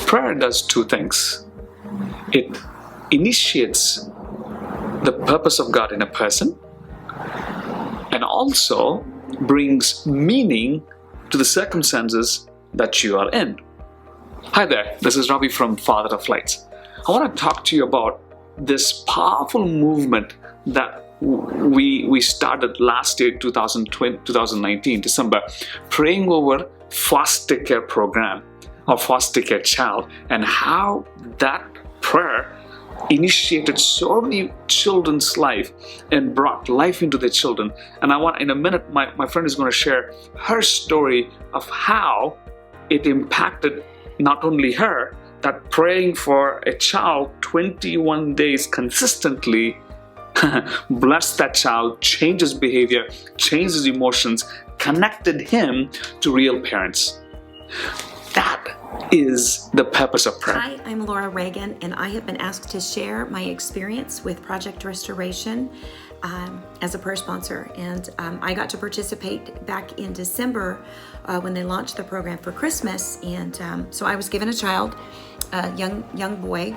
Prayer does two things. It initiates the purpose of God in a person and also brings meaning to the circumstances that you are in. Hi there, this is Ravi from Father of Lights. I want to talk to you about this powerful movement that we started last year, 2019, December, praying over foster care program or foster care child, and how that prayer initiated so many children's life and brought life into their children. And I want, in a minute, my friend is going to share her story of how it impacted not only her, that praying for a child 21 days consistently blessed that child, changed his behavior, changed his emotions, connected him to real parents. That is the purpose of prayer. Hi, I'm Laura Reagan, and I have been asked to share my experience with Project Restoration as a prayer sponsor. And I got to participate back in December when they launched the program for Christmas. And so I was given a child, a young boy,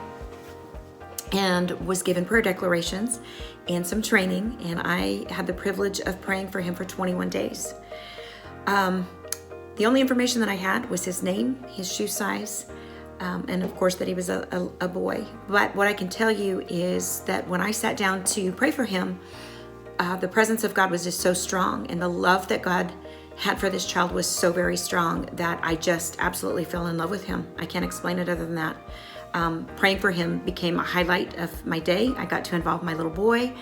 and was given prayer declarations and some training. And I had the privilege of praying for him for 21 days. The only information that I had was his name, his shoe size, and of course that he was a boy. But what I can tell you is that when I sat down to pray for him, the presence of God was just so strong, and the love that God had for this child was so very strong that I just absolutely fell in love with him. I can't explain it other than that. Praying for him became a highlight of my day. I got to involve my little boy,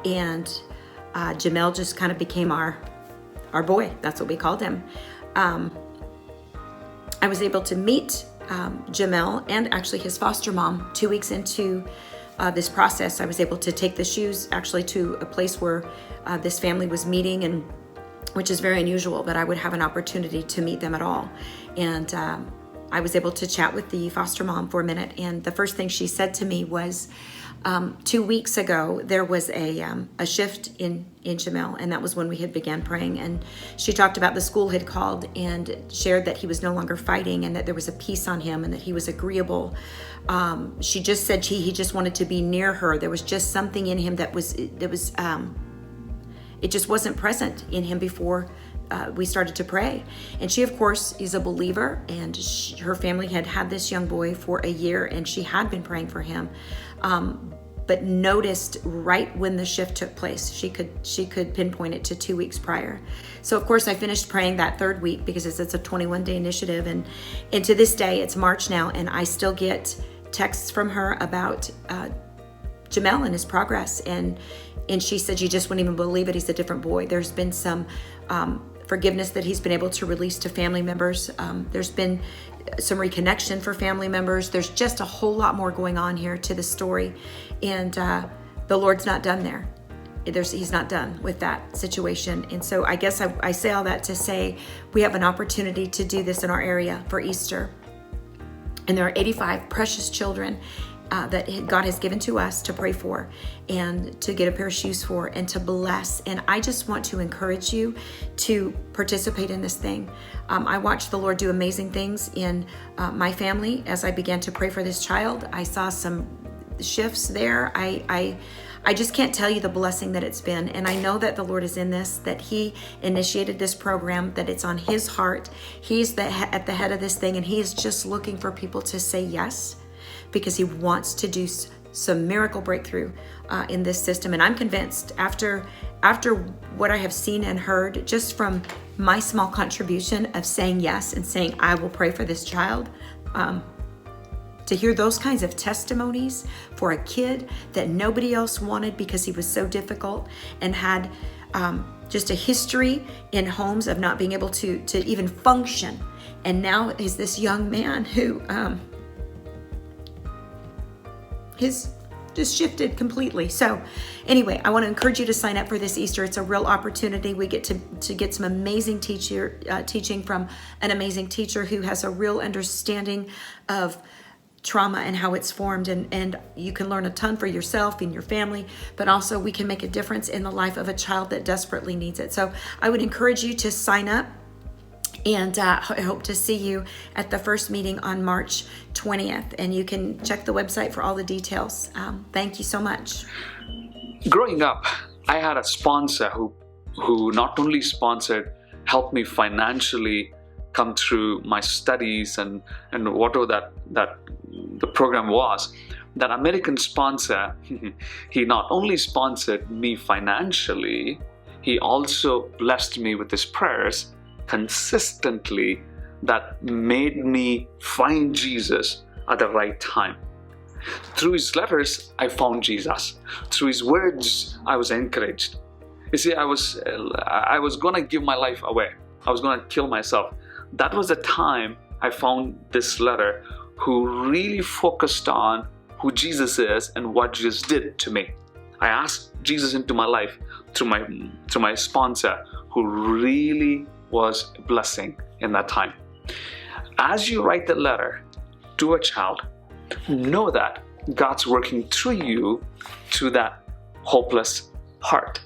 and Jamel just kind of became our boy. That's what we called him. I was able to meet Jamel and actually his foster mom 2 weeks into this process. I was able to take the shoes actually to a place where this family was meeting, and which is very unusual, but I would have an opportunity to meet them at all. And I was able to chat with the foster mom for a minute, and the first thing she said to me was, 2 weeks ago, there was a shift in Jamel, and that was when we had began praying. And she talked about the school had called and shared that he was no longer fighting, and that there was a peace on him, and that he was agreeable. She just said he just wanted to be near her. There was just something in him it just wasn't present in him before we started to pray. And she, of course, is a believer, and her family had had this young boy for a year, and she had been praying for him, but noticed right when the shift took place. She could pinpoint it to 2 weeks prior. So of course I finished praying that third week, because it's a 21-day initiative, and to this day, it's March now, and I still get texts from her about Jamel and his progress, and she said, you just wouldn't even believe it, he's a different boy. There's been some forgiveness that he's been able to release to family members. There's been some reconnection for family members. There's just a whole lot more going on here to the story. And the Lord's not done there. He's not done with that situation. And so I guess I say all that to say we have an opportunity to do this in our area for Easter. And there are 85 precious children that God has given to us to pray for, and to get a pair of shoes for, and to bless. And I just want to encourage you to participate in this thing. I watched the Lord do amazing things in my family as I began to pray for this child. I saw some shifts there. I just can't tell you the blessing that it's been. And I know that the Lord is in this, that He initiated this program, that it's on His heart. He's at the head of this thing, and He is just looking for people to say yes, because He wants to do some miracle breakthrough in this system. And I'm convinced after what I have seen and heard, just from my small contribution of saying yes and saying, I will pray for this child, to hear those kinds of testimonies for a kid that nobody else wanted because he was so difficult and had just a history in homes of not being able to even function. And now is this young man who has just shifted completely. So anyway, I want to encourage you to sign up for this Easter. It's a real opportunity. We get to get some amazing teaching from an amazing teacher who has a real understanding of trauma and how it's formed, and you can learn a ton for yourself and your family, but also we can make a difference in the life of a child that desperately needs it. So I would encourage you to sign up And I hope to see you at the first meeting on March 20th. And you can check the website for all the details. Thank you so much. Growing up, I had a sponsor who not only helped me financially come through my studies and whatever that the program was. That American sponsor, he not only sponsored me financially, he also blessed me with his prayers consistently that made me find Jesus at the right time. Through his letters, I found Jesus. Through his words, I was encouraged. You see, I was going to give my life away. I was going to kill myself. That was the time I found this letter who really focused on who Jesus is and what Jesus did to me. I asked Jesus into my life through my sponsor, who really was a blessing in that time. As you write the letter to a child, know that God's working through you to that hopeless heart.